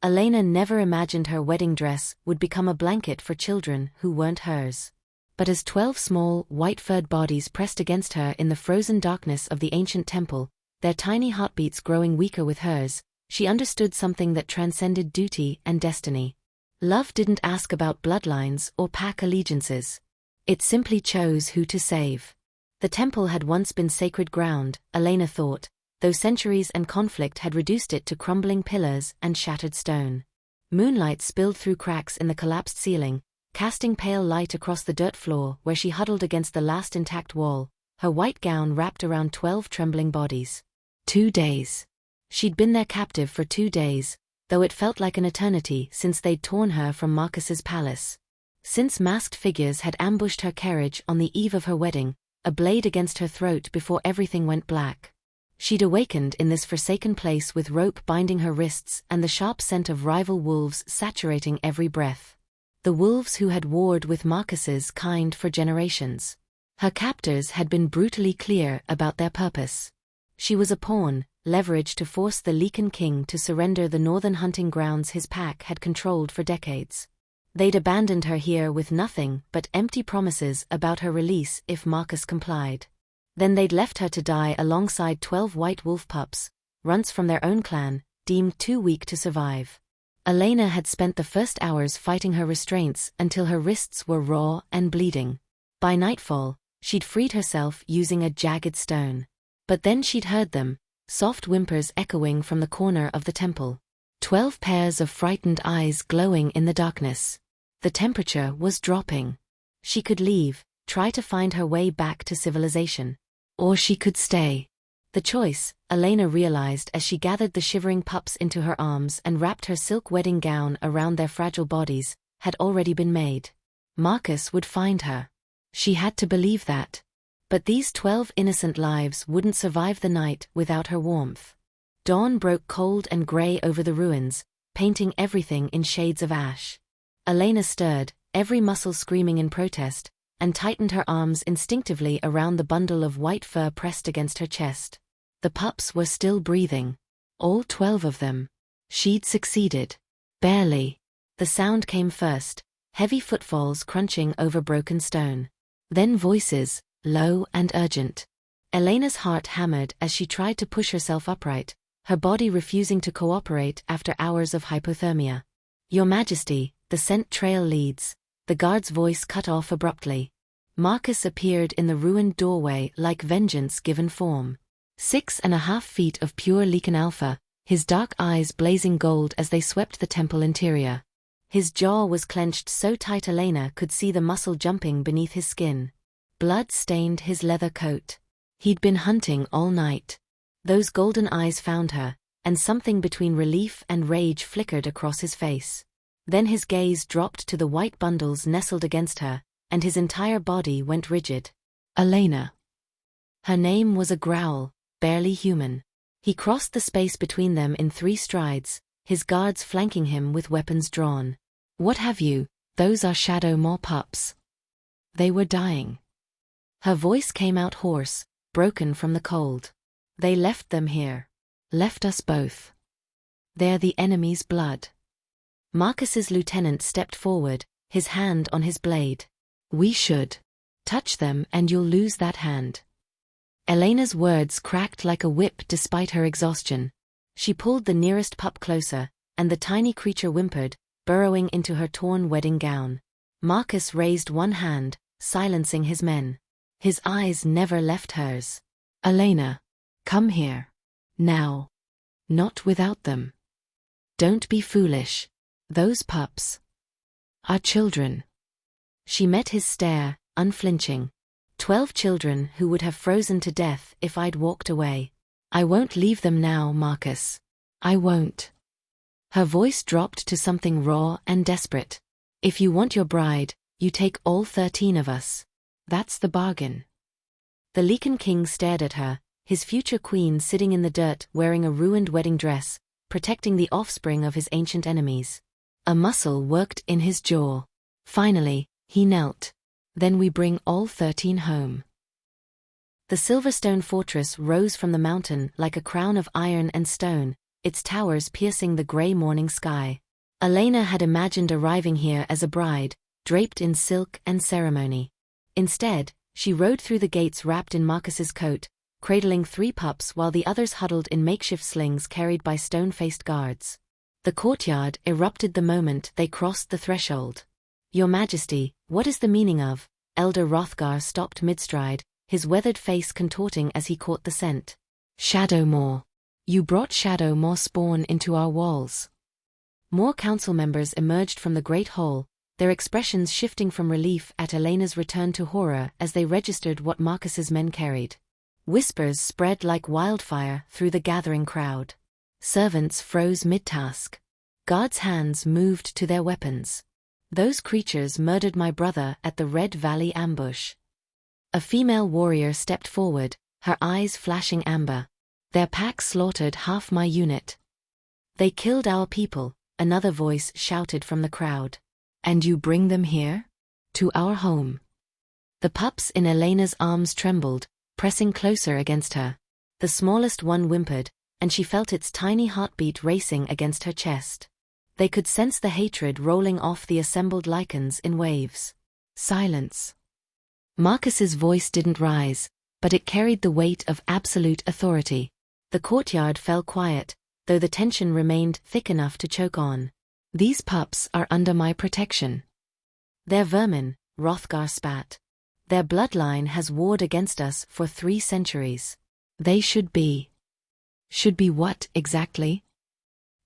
Elena never imagined her wedding dress would become a blanket for children who weren't hers. But as 12 small, white-furred bodies pressed against her in the frozen darkness of the ancient temple, their tiny heartbeats growing weaker with hers, she understood something that transcended duty and destiny. Love didn't ask about bloodlines or pack allegiances. It simply chose who to save. The temple had once been sacred ground, Elena thought, though centuries and conflict had reduced it to crumbling pillars and shattered stone. Moonlight spilled through cracks in the collapsed ceiling, casting pale light across the dirt floor where she huddled against the last intact wall, her white gown wrapped around 12 trembling bodies. 2 days. She'd been their captive for 2 days, though it felt like an eternity since they'd torn her from Marcus's palace. Since masked figures had ambushed her carriage on the eve of her wedding, a blade against her throat before everything went black. She'd awakened in this forsaken place with rope binding her wrists and the sharp scent of rival wolves saturating every breath. The wolves who had warred with Marcus's kind for generations. Her captors had been brutally clear about their purpose. She was a pawn, leveraged to force the Lycan king to surrender the northern hunting grounds his pack had controlled for decades. They'd abandoned her here with nothing but empty promises about her release if Marcus complied. Then they'd left her to die alongside 12 white wolf pups, runts from their own clan, deemed too weak to survive. Elena had spent the first hours fighting her restraints until her wrists were raw and bleeding. By nightfall, she'd freed herself using a jagged stone. But then she'd heard them, soft whimpers echoing from the corner of the temple. 12 pairs of frightened eyes glowing in the darkness. The temperature was dropping. She could leave, try to find her way back to civilization. Or she could stay. The choice, Elena realized as she gathered the shivering pups into her arms and wrapped her silk wedding gown around their fragile bodies, had already been made. Marcus would find her. She had to believe that. But these 12 innocent lives wouldn't survive the night without her warmth. Dawn broke cold and gray over the ruins, painting everything in shades of ash. Elena stirred, every muscle screaming in protest, and tightened her arms instinctively around the bundle of white fur pressed against her chest. The pups were still breathing. All 12 of them. She'd succeeded. Barely. The sound came first, heavy footfalls crunching over broken stone. Then voices, low and urgent. Elena's heart hammered as she tried to push herself upright, her body refusing to cooperate after hours of hypothermia. Your Majesty, the scent trail leads. The guard's voice cut off abruptly. Marcus appeared in the ruined doorway like vengeance given form. 6.5 feet of pure Lycan alpha, his dark eyes blazing gold as they swept the temple interior. His jaw was clenched so tight Elena could see the muscle jumping beneath his skin. Blood stained his leather coat. He'd been hunting all night. Those golden eyes found her, and something between relief and rage flickered across his face. Then his gaze dropped to the white bundles nestled against her, and his entire body went rigid. Elena. Her name was a growl, barely human. He crossed the space between them in 3 strides, his guards flanking him with weapons drawn. What have you? Those are Shadow Maw pups. They were dying. Her voice came out hoarse, broken from the cold. They left them here. Left us both. They're the enemy's blood. Marcus's lieutenant stepped forward, his hand on his blade. We should. Touch them and you'll lose that hand. Elena's words cracked like a whip despite her exhaustion. She pulled the nearest pup closer, and the tiny creature whimpered, burrowing into her torn wedding gown. Marcus raised one hand, silencing his men. His eyes never left hers. Elena. Come here. Now. Not without them. Don't be foolish. Those pups are children. She met his stare, unflinching. 12 children who would have frozen to death if I'd walked away. I won't leave them now, Marcus. I won't. Her voice dropped to something raw and desperate. If you want your bride, you take all 13 of us. That's the bargain. The Lycan king stared at her, his future queen sitting in the dirt wearing a ruined wedding dress, protecting the offspring of his ancient enemies. A muscle worked in his jaw. Finally, he knelt. Then we bring all 13 home. The Silverstone fortress rose from the mountain like a crown of iron and stone, its towers piercing the grey morning sky. Elena had imagined arriving here as a bride, draped in silk and ceremony. Instead, she rode through the gates wrapped in Marcus's coat, cradling 3 pups while the others huddled in makeshift slings carried by stone-faced guards. The courtyard erupted the moment they crossed the threshold. "Your Majesty, what is the meaning of?" Elder Hrothgar stopped mid-stride, his weathered face contorting as he caught the scent. "Shadowmoor. You brought Shadowmoor spawn into our walls." More council members emerged from the great hall, their expressions shifting from relief at Elena's return to horror as they registered what Marcus's men carried. Whispers spread like wildfire through the gathering crowd. Servants froze mid-task. Guards' hands moved to their weapons. "Those creatures murdered my brother at the Red Valley ambush." A female warrior stepped forward, her eyes flashing amber. "Their pack slaughtered half my unit." "They killed our people," another voice shouted from the crowd. "And you bring them here? To our home?" The pups in Elena's arms trembled, pressing closer against her. The smallest one whimpered, and she felt its tiny heartbeat racing against her chest. They could sense the hatred rolling off the assembled Lycans in waves. Silence. Marcus's voice didn't rise, but it carried the weight of absolute authority. The courtyard fell quiet, though the tension remained thick enough to choke on. "These pups are under my protection." "They're vermin," Hrothgar spat. "Their bloodline has warred against us for 3 centuries. They should be." "Should be what, exactly?"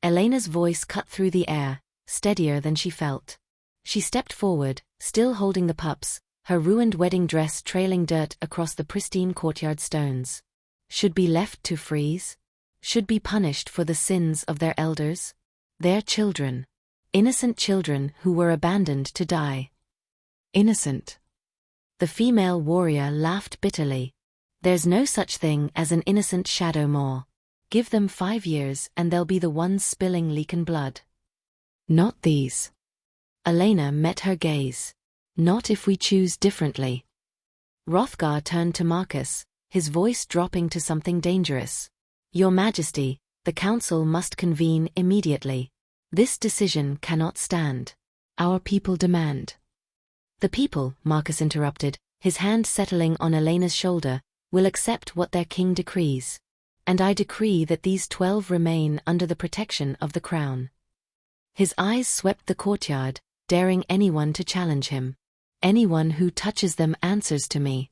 Elena's voice cut through the air, steadier than she felt. She stepped forward, still holding the pups, her ruined wedding dress trailing dirt across the pristine courtyard stones. "Should be left to freeze? Should be punished for the sins of their elders? Their children. Innocent children who were abandoned to die." "Innocent?" The female warrior laughed bitterly. "There's no such thing as an innocent Shadowmoor. Give them 5 years and they'll be the ones spilling Lycan blood." "Not these." Elena met her gaze. "Not if we choose differently." Hrothgar turned to Marcus, his voice dropping to something dangerous. "Your Majesty, the council must convene immediately. This decision cannot stand. Our people demand." "The people," Marcus interrupted, his hand settling on Elena's shoulder, "will accept what their king decrees. And I decree that these 12 remain under the protection of the crown." His eyes swept the courtyard, daring anyone to challenge him. "Anyone who touches them answers to me."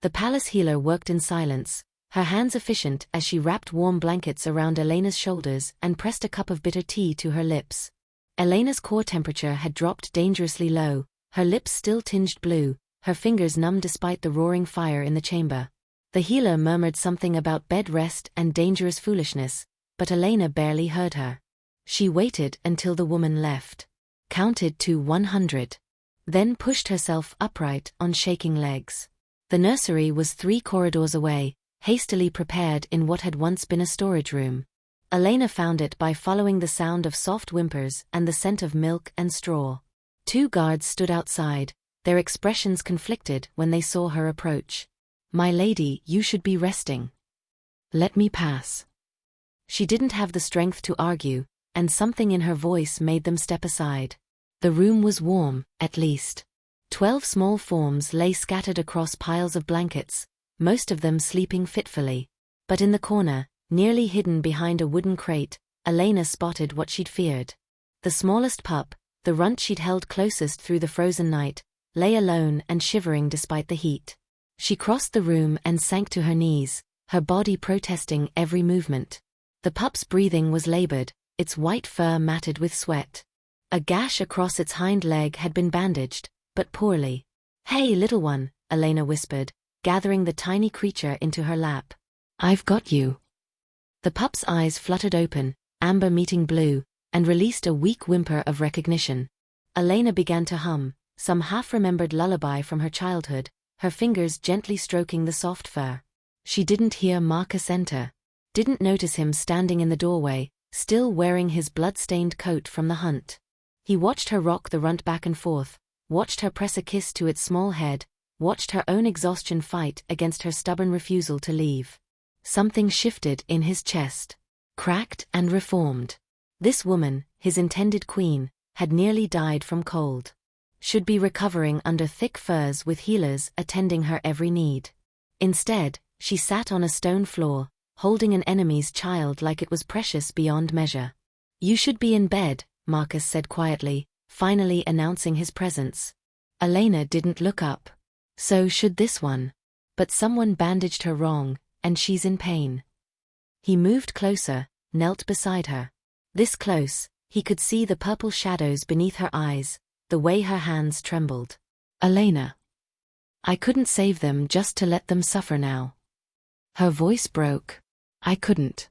The palace healer worked in silence, her hands efficient as she wrapped warm blankets around Elena's shoulders and pressed a cup of bitter tea to her lips. Elena's core temperature had dropped dangerously low, her lips still tinged blue, her fingers numb despite the roaring fire in the chamber. The healer murmured something about bed rest and dangerous foolishness, but Elena barely heard her. She waited until the woman left, counted to 100, then pushed herself upright on shaking legs. The nursery was 3 corridors away, hastily prepared in what had once been a storage room. Elena found it by following the sound of soft whimpers and the scent of milk and straw. 2 guards stood outside, their expressions conflicted when they saw her approach. "My lady, you should be resting." "Let me pass." She didn't have the strength to argue, and something in her voice made them step aside. The room was warm, at least. 12 small forms lay scattered across piles of blankets, most of them sleeping fitfully. But in the corner, nearly hidden behind a wooden crate, Elena spotted what she'd feared. The smallest pup, the runt she'd held closest through the frozen night, lay alone and shivering despite the heat. She crossed the room and sank to her knees, her body protesting every movement. The pup's breathing was labored, its white fur matted with sweat. A gash across its hind leg had been bandaged, but poorly. "Hey, little one," Elena whispered, gathering the tiny creature into her lap. "I've got you." The pup's eyes fluttered open, amber meeting blue, and released a weak whimper of recognition. Elena began to hum, some half-remembered lullaby from her childhood, her fingers gently stroking the soft fur. She didn't hear Marcus enter. Didn't notice him standing in the doorway, still wearing his blood-stained coat from the hunt. He watched her rock the runt back and forth, watched her press a kiss to its small head, watched her own exhaustion fight against her stubborn refusal to leave. Something shifted in his chest. cracked and reformed. This woman, his intended queen, had nearly died from cold. Should be recovering under thick furs with healers attending her every need. Instead, she sat on a stone floor, holding an enemy's child like it was precious beyond measure. "You should be in bed," Marcus said quietly, finally announcing his presence. Elena didn't look up. "So should this one. But someone bandaged her wrong, and she's in pain." He moved closer, knelt beside her. This close, he could see the purple shadows beneath her eyes, the way her hands trembled. "Elena. I couldn't save them just to let them suffer now." Her voice broke. "I couldn't."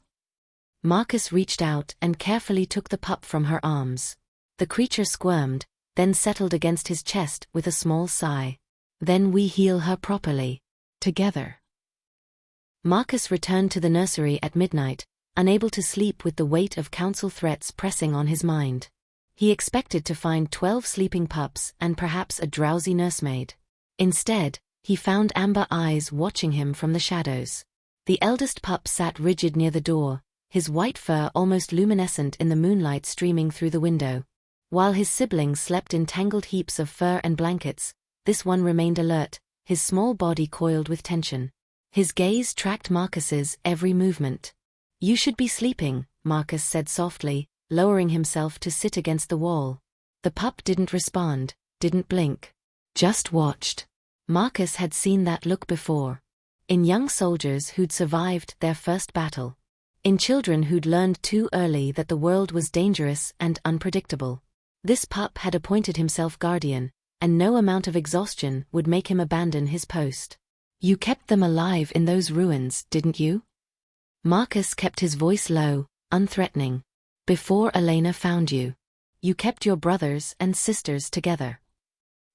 Marcus reached out and carefully took the pup from her arms. The creature squirmed, then settled against his chest with a small sigh. "Then we heal her properly. Together." Marcus returned to the nursery at midnight, unable to sleep with the weight of council threats pressing on his mind. He expected to find 12 sleeping pups and perhaps a drowsy nursemaid. Instead, he found amber eyes watching him from the shadows. The eldest pup sat rigid near the door, his white fur almost luminescent in the moonlight streaming through the window. While his siblings slept in tangled heaps of fur and blankets, this one remained alert, his small body coiled with tension. His gaze tracked Marcus's every movement. "You should be sleeping," Marcus said softly, lowering himself to sit against the wall. The pup didn't respond, didn't blink. Just watched. Marcus had seen that look before. In young soldiers who'd survived their first battle. In children who'd learned too early that the world was dangerous and unpredictable. This pup had appointed himself guardian, and no amount of exhaustion would make him abandon his post. "You kept them alive in those ruins, didn't you?" Marcus kept his voice low, unthreatening. "Before Elena found you. You kept your brothers and sisters together."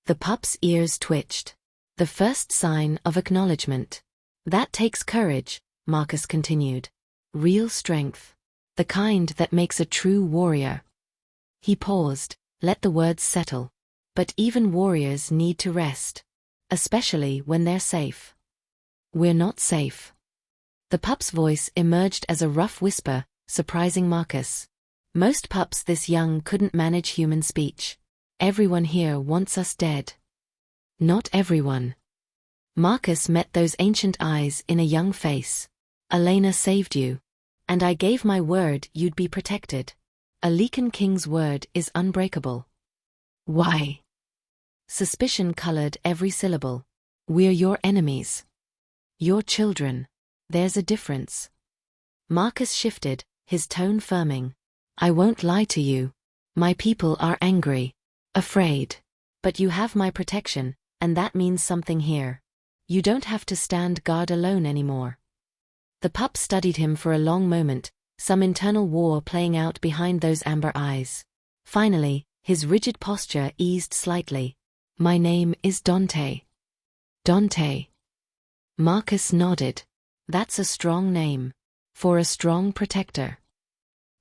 The pup's ears twitched. The first sign of acknowledgement. "That takes courage," Marcus continued. "Real strength. The kind that makes a true warrior." He paused, let the words settle. "But even warriors need to rest. Especially when they're safe." "We're not safe." The pup's voice emerged as a rough whisper, surprising Marcus. Most pups this young couldn't manage human speech. "Everyone here wants us dead." "Not everyone." Marcus met those ancient eyes in a young face. "Elena saved you. And I gave my word you'd be protected. A Lycan king's word is unbreakable." "Why?" Suspicion colored every syllable. "We're your enemies. Your children. There's a difference." Marcus shifted, his tone firming. "I won't lie to you. My people are angry. Afraid. But you have my protection, and that means something here. You don't have to stand guard alone anymore." The pup studied him for a long moment, some internal war playing out behind those amber eyes. Finally, his rigid posture eased slightly. "My name is Dante." "Dante." Marcus nodded. "That's a strong name. For a strong protector."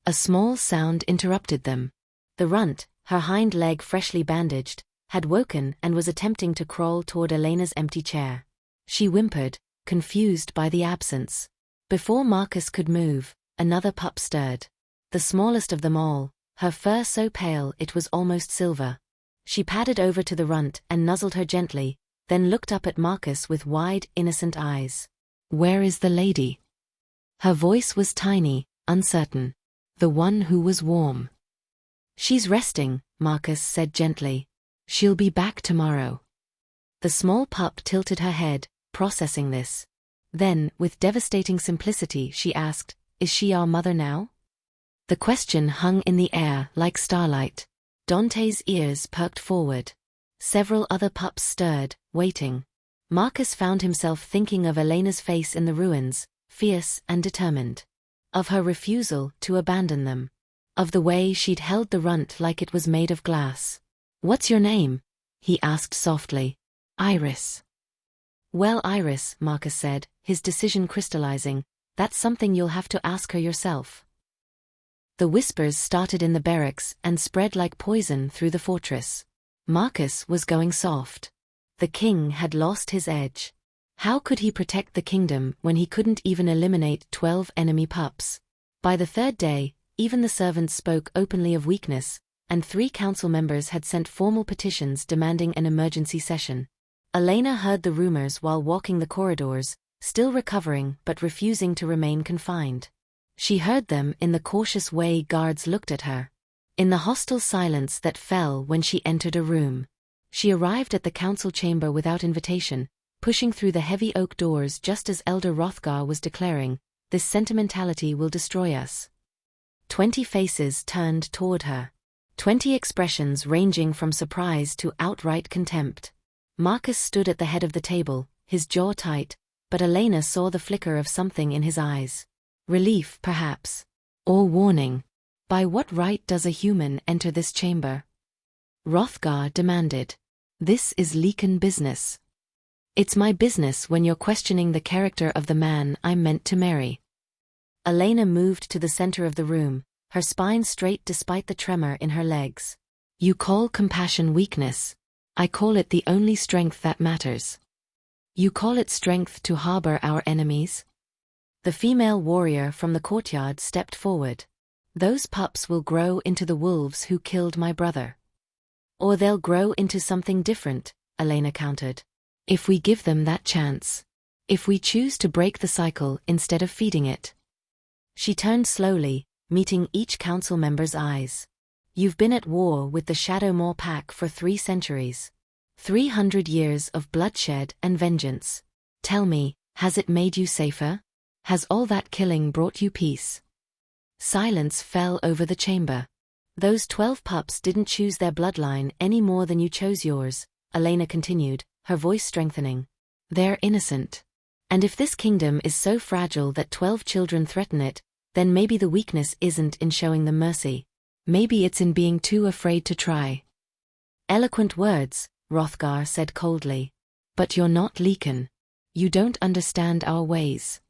A small sound interrupted them. The runt, her hind leg freshly bandaged, had woken and was attempting to crawl toward Elena's empty chair. She whimpered, confused by the absence. Before Marcus could move, another pup stirred. The smallest of them all, her fur so pale it was almost silver. She padded over to the runt and nuzzled her gently, then looked up at Marcus with wide, innocent eyes. "Where is the lady?" Her voice was tiny, uncertain. "The one who was warm." "She's resting," Marcus said gently. "She'll be back tomorrow." The small pup tilted her head, processing this. Then, with devastating simplicity, she asked, "Is she our mother now?" The question hung in the air like starlight. Dante's ears perked forward. Several other pups stirred, waiting. Marcus found himself thinking of Elena's face in the ruins, fierce and determined. Of her refusal to abandon them. Of the way she'd held the runt like it was made of glass. "What's your name?" he asked softly. "Iris." "Well, Iris," Marcus said, his decision crystallizing, "that's something you'll have to ask her yourself." The whispers started in the barracks and spread like poison through the fortress. Marcus was going soft. The king had lost his edge. How could he protect the kingdom when he couldn't even eliminate 12 enemy pups? By the third day, even the servants spoke openly of weakness, and 3 council members had sent formal petitions demanding an emergency session. Elena heard the rumors while walking the corridors, still recovering but refusing to remain confined. She heard them in the cautious way guards looked at her, in the hostile silence that fell when she entered a room. She arrived at the council chamber without invitation, pushing through the heavy oak doors just as Elder Hrothgar was declaring, "This sentimentality will destroy us." 20 faces turned toward her. 20 expressions ranging from surprise to outright contempt. Marcus stood at the head of the table, his jaw tight, but Elena saw the flicker of something in his eyes. Relief, perhaps. Or warning. By what right does a human enter this chamber? Hrothgar demanded. "This is Lycan business." "It's my business when you're questioning the character of the man I'm meant to marry." Elena moved to the center of the room, her spine straight despite the tremor in her legs. "You call compassion weakness. I call it the only strength that matters." "You call it strength to harbor our enemies?" The female warrior from the courtyard stepped forward. "Those pups will grow into the wolves who killed my brother. Or they'll grow into something different," Elena countered. "If we give them that chance. If we choose to break the cycle instead of feeding it." She turned slowly, meeting each council member's eyes. "You've been at war with the Shadowmoor Pack for 3 centuries. 300 years of bloodshed and vengeance. Tell me, has it made you safer? Has all that killing brought you peace?" Silence fell over the chamber. "Those 12 pups didn't choose their bloodline any more than you chose yours," Elena continued, her voice strengthening. "They're innocent. And if this kingdom is so fragile that 12 children threaten it, then maybe the weakness isn't in showing them mercy. Maybe it's in being too afraid to try." "Eloquent words," Hrothgar said coldly. "But you're not Lycan. You don't understand our ways."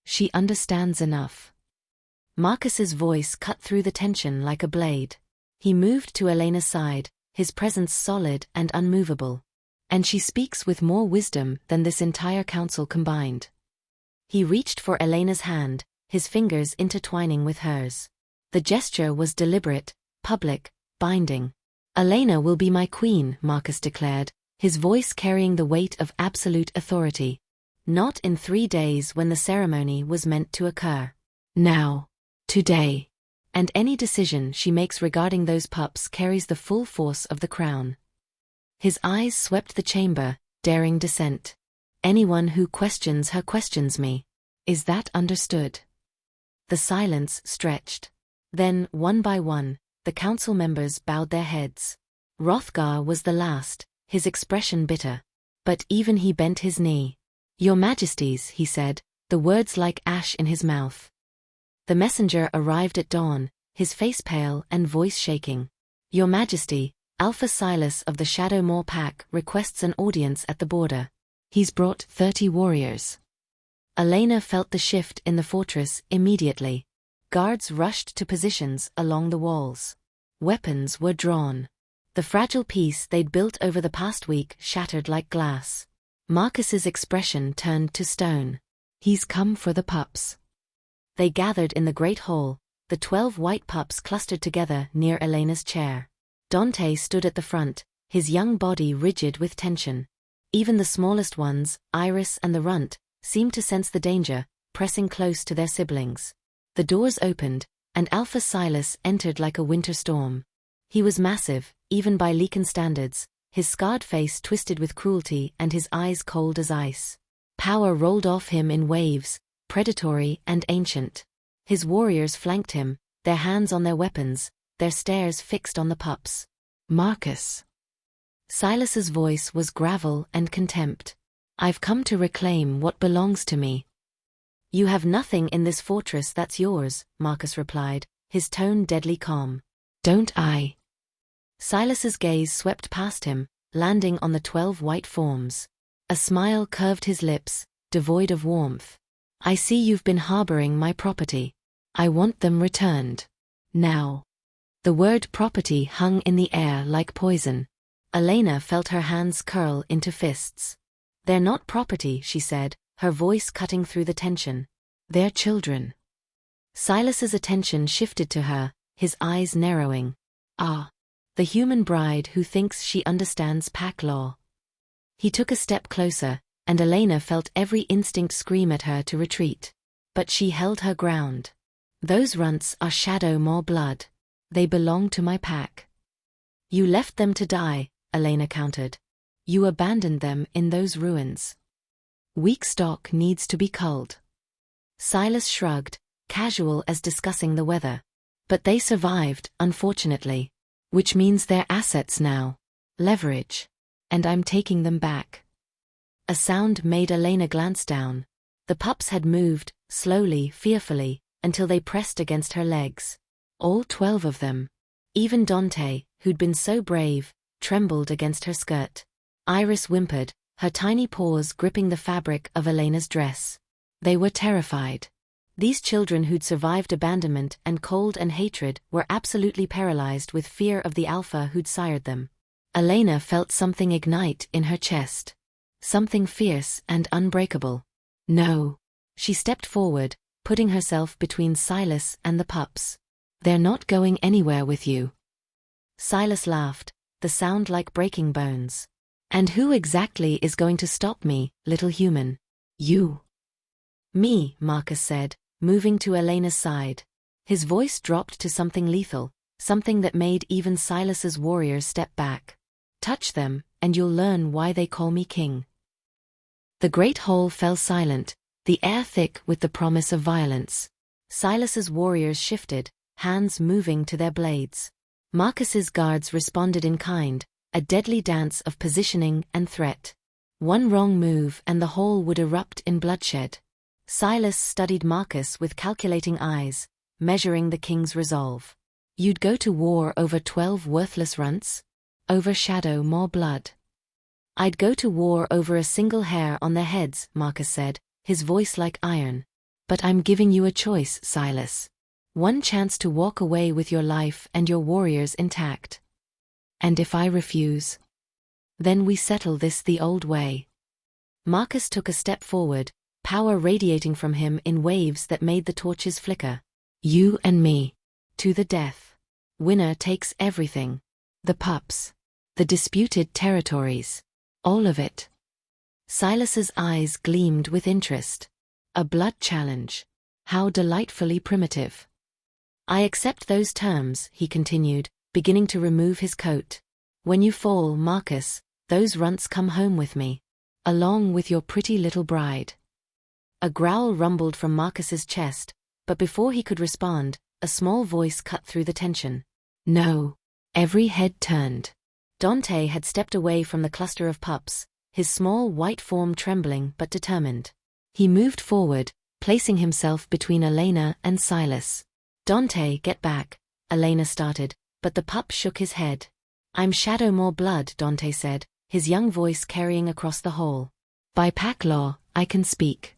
"She understands enough." Marcus's voice cut through the tension like a blade. He moved to Elena's side, his presence solid and unmovable. "And she speaks with more wisdom than this entire council combined." He reached for Elena's hand, his fingers intertwining with hers. The gesture was deliberate, public, binding. "Elena will be my queen," Marcus declared, his voice carrying the weight of absolute authority. "Not in 3 days when the ceremony was meant to occur. Now. Today. And any decision she makes regarding those pups carries the full force of the crown." His eyes swept the chamber, daring dissent. "Anyone who questions her questions me. Is that understood?" The silence stretched. Then, one by one, the council members bowed their heads. Hrothgar was the last, his expression bitter. But even he bent his knee. "Your Majesties," he said, the words like ash in his mouth. The messenger arrived at dawn, his face pale and voice shaking. "Your Majesty, Alpha Silas of the Shadowmoor Pack requests an audience at the border. He's brought 30 warriors." Elena felt the shift in the fortress immediately. Guards rushed to positions along the walls. Weapons were drawn. The fragile peace they'd built over the past week shattered like glass. Marcus's expression turned to stone. "He's come for the pups." They gathered in the great hall, the 12 white pups clustered together near Elena's chair. Dante stood at the front, his young body rigid with tension. Even the smallest ones, Iris and the runt, seemed to sense the danger, pressing close to their siblings. The doors opened, and Alpha Silas entered like a winter storm. He was massive, even by Lycan standards, his scarred face twisted with cruelty and his eyes cold as ice. Power rolled off him in waves, predatory and ancient. His warriors flanked him, their hands on their weapons, their stares fixed on the pups. "Marcus." Silas's voice was gravel and contempt. "I've come to reclaim what belongs to me." "You have nothing in this fortress that's yours," Marcus replied, his tone deadly calm. "Don't I?" Silas's gaze swept past him, landing on the 12 white forms. A smile curved his lips, devoid of warmth. "I see you've been harboring my property. I want them returned. Now." The word property hung in the air like poison. Elena felt her hands curl into fists. "They're not property," she said, her voice cutting through the tension. "They're children." Silas's attention shifted to her, his eyes narrowing. Ah, the human bride who thinks she understands pack law. He took a step closer, and Elena felt every instinct scream at her to retreat. But she held her ground. Those runts are shadow more blood. They belong to my pack. You left them to die, Elena countered. You abandoned them in those ruins. Weak stock needs to be culled. Silas shrugged, casual as discussing the weather. But they survived, unfortunately. Which means they're assets now. Leverage. And I'm taking them back. A sound made Elena glance down. The pups had moved, slowly, fearfully, until they pressed against her legs. All 12 of them. Even Dante, who'd been so brave, trembled against her skirt. Iris whimpered, her tiny paws gripping the fabric of Elena's dress. They were terrified. These children who'd survived abandonment and cold and hatred were absolutely paralyzed with fear of the alpha who'd sired them. Elena felt something ignite in her chest. Something fierce and unbreakable. No. She stepped forward, putting herself between Silas and the pups. They're not going anywhere with you. Silas laughed, the sound like breaking bones. And who exactly is going to stop me, little human? You. Me, Marcus said, moving to Elena's side. His voice dropped to something lethal, something that made even Silas's warriors step back. Touch them, and you'll learn why they call me king. The great hall fell silent, the air thick with the promise of violence. Silas's warriors shifted, hands moving to their blades. Marcus's guards responded in kind, a deadly dance of positioning and threat. One wrong move and the hall would erupt in bloodshed. Silas studied Marcus with calculating eyes, measuring the king's resolve. You'd go to war over 12 worthless runts? Overshadow more blood. I'd go to war over a single hair on their heads, Marcus said, his voice like iron. But I'm giving you a choice, Silas. One chance to walk away with your life and your warriors intact. And if I refuse? Then we settle this the old way. Marcus took a step forward, power radiating from him in waves that made the torches flicker. You and me. To the death. Winner takes everything. The pups. The disputed territories. All of it. Silas's eyes gleamed with interest. A blood challenge. How delightfully primitive. I accept those terms, he continued, beginning to remove his coat. When you fall, Marcus, those runts come home with me. Along with your pretty little bride. A growl rumbled from Marcus's chest, but before he could respond, a small voice cut through the tension. No. Every head turned. Dante had stepped away from the cluster of pups, his small white form trembling but determined. He moved forward, placing himself between Elena and Silas. Dante, get back, Elena started, but the pup shook his head. I'm shadow more blood, Dante said, his young voice carrying across the hall. By pack law, I can speak.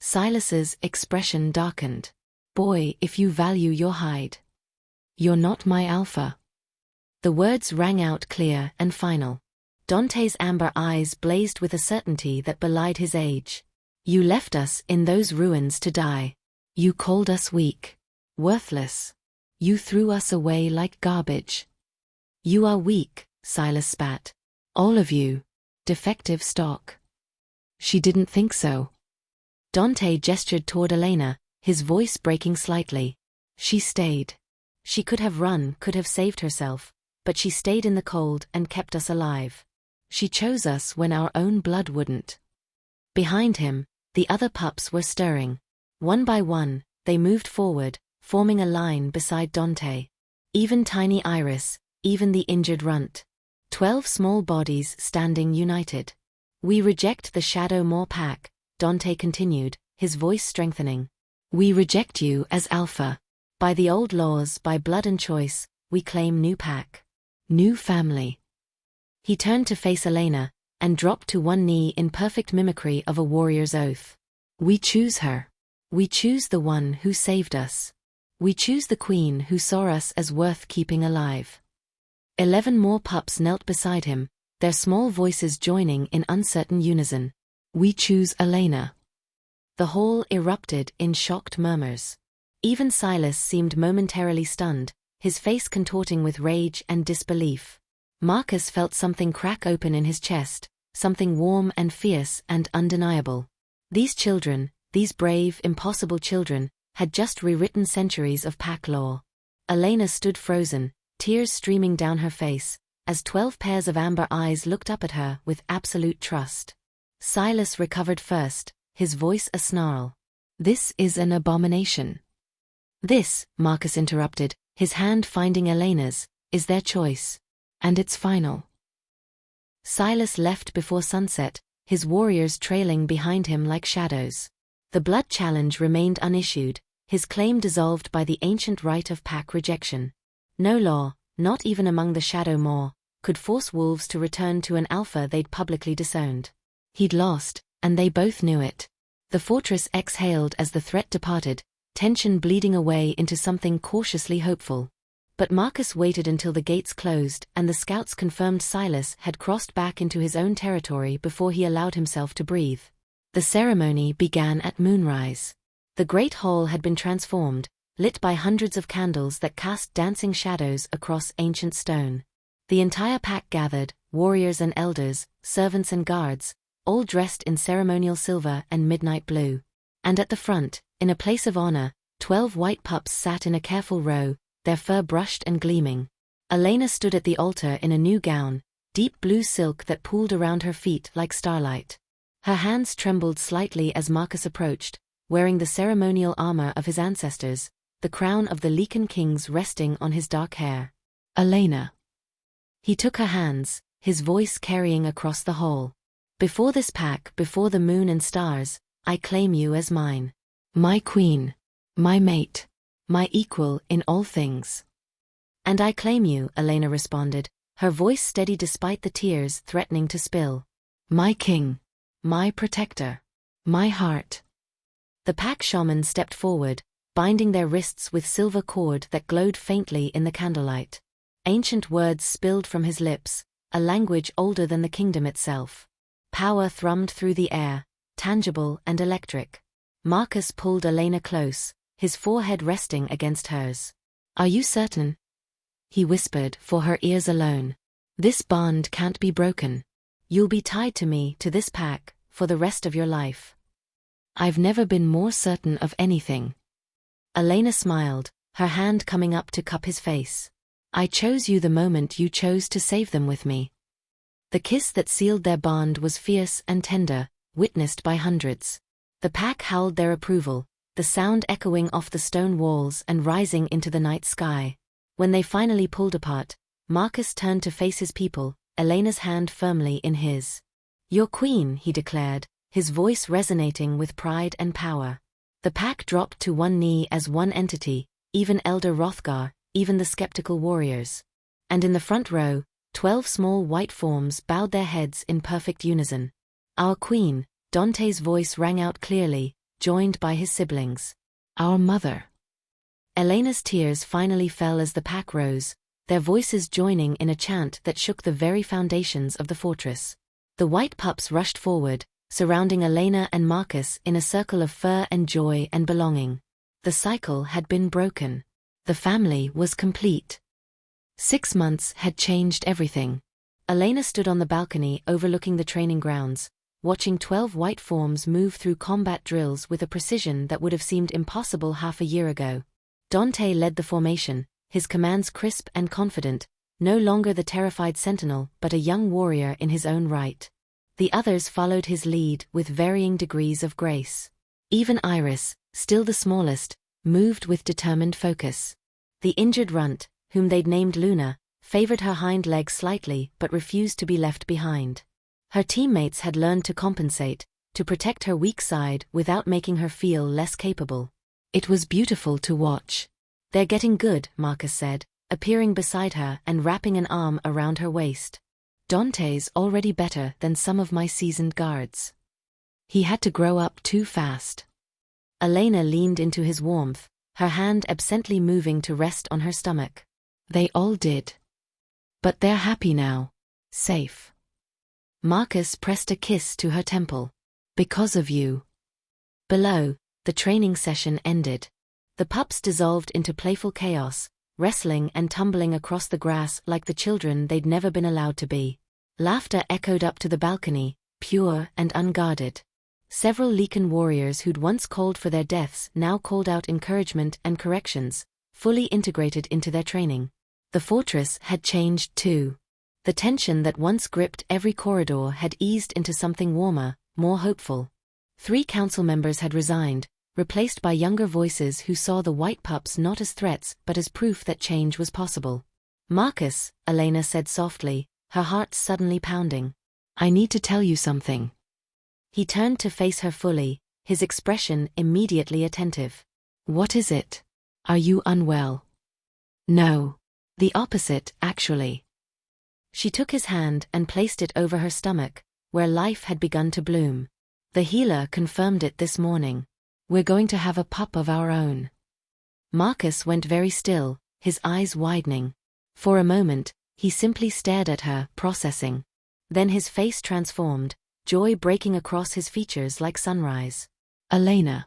Silas's expression darkened. Boy, if you value your hide. You're not my alpha. The words rang out clear and final. Dante's amber eyes blazed with a certainty that belied his age. You left us in those ruins to die. You called us weak. Worthless. You threw us away like garbage. You are weak, Silas spat. All of you. Defective stock. She didn't think so. Dante gestured toward Elena, his voice breaking slightly. She stayed. She could have run, could have saved herself, but she stayed in the cold and kept us alive. She chose us when our own blood wouldn't. Behind him, the other pups were stirring. One by one, they moved forward, forming a line beside Dante. Even tiny Iris, even the injured runt. 12 small bodies standing united. We reject the Shadow More pack, Dante continued, his voice strengthening. We reject you as alpha. By the old laws, by blood and choice, we claim new pack. New family. He turned to face Elena, and dropped to one knee in perfect mimicry of a warrior's oath. We choose her. We choose the one who saved us. We choose the queen who saw us as worth keeping alive. 11 more pups knelt beside him, their small voices joining in uncertain unison. We choose Elena. The hall erupted in shocked murmurs. Even Silas seemed momentarily stunned, his face contorting with rage and disbelief. Marcus felt something crack open in his chest, something warm and fierce and undeniable. These children, these brave, impossible children, had just rewritten centuries of pack law. Elena stood frozen, tears streaming down her face, as 12 pairs of amber eyes looked up at her with absolute trust. Silas recovered first, his voice a snarl. "This is an abomination." "This," Marcus interrupted, his hand finding Elena's, "is their choice. And it's final." Silas left before sunset, his warriors trailing behind him like shadows. The blood challenge remained unissued, his claim dissolved by the ancient right of pack rejection. No law, not even among the Shadow Maw, could force wolves to return to an alpha they'd publicly disowned. He'd lost, and they both knew it. The fortress exhaled as the threat departed, tension bleeding away into something cautiously hopeful. But Marcus waited until the gates closed and the scouts confirmed Silas had crossed back into his own territory before he allowed himself to breathe. The ceremony began at moonrise. The great hall had been transformed, lit by hundreds of candles that cast dancing shadows across ancient stone. The entire pack gathered, warriors and elders, servants and guards, all dressed in ceremonial silver and midnight blue. And at the front, in a place of honor, 12 white pups sat in a careful row, their fur brushed and gleaming. Elena stood at the altar in a new gown, deep blue silk that pooled around her feet like starlight. Her hands trembled slightly as Marcus approached, wearing the ceremonial armor of his ancestors, the crown of the Lycan kings resting on his dark hair. "Elena." He took her hands, his voice carrying across the hall. "Before this pack, before the moon and stars, I claim you as mine. My queen. My mate. My equal in all things." "And I claim you," Elena responded, her voice steady despite the tears threatening to spill. "My king. My protector. My heart." The pack shaman stepped forward, binding their wrists with silver cord that glowed faintly in the candlelight. Ancient words spilled from his lips, a language older than the kingdom itself. Power thrummed through the air, tangible and electric. Marcus pulled Elena close, his forehead resting against hers. "Are you certain?" he whispered for her ears alone. "This bond can't be broken. You'll be tied to me, to this pack, for the rest of your life." "I've never been more certain of anything." Elena smiled, her hand coming up to cup his face. "I chose you the moment you chose to save them with me." The kiss that sealed their bond was fierce and tender, witnessed by hundreds. The pack howled their approval, the sound echoing off the stone walls and rising into the night sky. When they finally pulled apart, Marcus turned to face his people, Elena's hand firmly in his. "Your queen," he declared, his voice resonating with pride and power. The pack dropped to one knee as one entity, even Elder Hrothgar, even the skeptical warriors. And in the front row, 12 small white forms bowed their heads in perfect unison. "Our queen," Dante's voice rang out clearly, joined by his siblings. "Our mother." Elena's tears finally fell as the pack rose, their voices joining in a chant that shook the very foundations of the fortress. The white pups rushed forward, surrounding Elena and Marcus in a circle of fur and joy and belonging. The cycle had been broken. The family was complete. 6 months had changed everything. Elena stood on the balcony overlooking the training grounds, watching 12 white forms move through combat drills with a precision that would have seemed impossible half a year ago. Dante led the formation, his commands crisp and confident, no longer the terrified sentinel but a young warrior in his own right. The others followed his lead with varying degrees of grace. Even Iris, still the smallest, moved with determined focus. The injured runt, whom they'd named Luna, favored her hind leg slightly but refused to be left behind. Her teammates had learned to compensate, to protect her weak side without making her feel less capable. It was beautiful to watch. "They're getting good," Marcus said, appearing beside her and wrapping an arm around her waist. "Dante's already better than some of my seasoned guards. He had to grow up too fast." Elena leaned into his warmth, her hand absently moving to rest on her stomach. "They all did. But they're happy now. Safe." Marcus pressed a kiss to her temple. "Because of you." Below, the training session ended. The pups dissolved into playful chaos, wrestling and tumbling across the grass like the children they'd never been allowed to be. Laughter echoed up to the balcony, pure and unguarded. Several Lycan warriors who'd once called for their deaths now called out encouragement and corrections, fully integrated into their training. The fortress had changed too. The tension that once gripped every corridor had eased into something warmer, more hopeful. 3 council members had resigned, replaced by younger voices who saw the white pups not as threats but as proof that change was possible. "Marcus," Elena said softly, her heart suddenly pounding. "I need to tell you something." He turned to face her fully, his expression immediately attentive. "What is it? Are you unwell?" "No. The opposite, actually." She took his hand and placed it over her stomach, where life had begun to bloom. "The healer confirmed it this morning. We're going to have a pup of our own." Marcus went very still, his eyes widening. For a moment, he simply stared at her, processing. Then his face transformed, joy breaking across his features like sunrise. "Elena."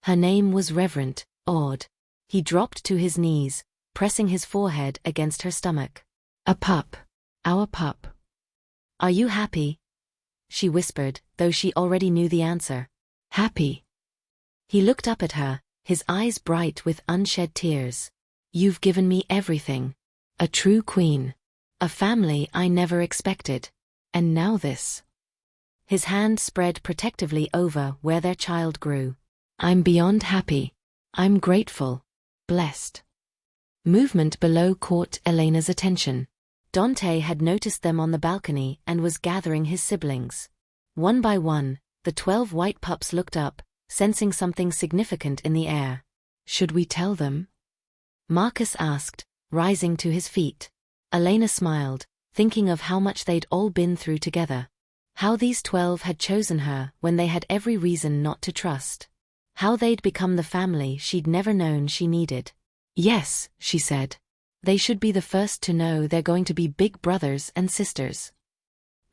Her name was reverent, awed. He dropped to his knees, pressing his forehead against her stomach. "A pup. Our pup." "Are you happy?" she whispered, though she already knew the answer. "Happy." He looked up at her, his eyes bright with unshed tears. "You've given me everything. A true queen. A family I never expected. And now this." His hand spread protectively over where their child grew. "I'm beyond happy. I'm grateful. Blessed." Movement below caught Elena's attention. Dante had noticed them on the balcony and was gathering his siblings. One by one, the 12 white pups looked up, sensing something significant in the air. "Should we tell them?" Marcus asked, rising to his feet. Elena smiled, thinking of how much they'd all been through together. How these 12 had chosen her when they had every reason not to trust. How they'd become the family she'd never known she needed. "Yes," she said. "They should be the first to know they're going to be big brothers and sisters."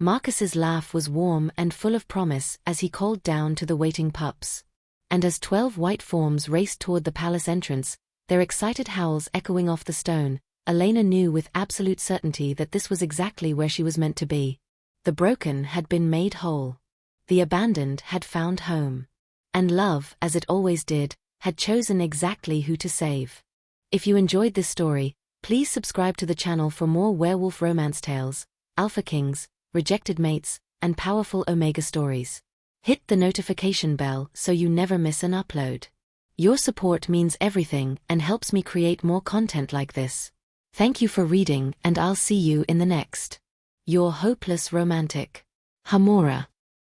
Marcus's laugh was warm and full of promise as he called down to the waiting pups. And as 12 white forms raced toward the palace entrance, their excited howls echoing off the stone, Elena knew with absolute certainty that this was exactly where she was meant to be. The broken had been made whole. The abandoned had found home. And love, as it always did, had chosen exactly who to save. If you enjoyed this story, please subscribe to the channel for more werewolf romance tales, alpha kings, rejected mates, and powerful omega stories. Hit the notification bell so you never miss an upload. Your support means everything and helps me create more content like this. Thank you for reading, and I'll see you in the next. Your hopeless romantic, Hamora.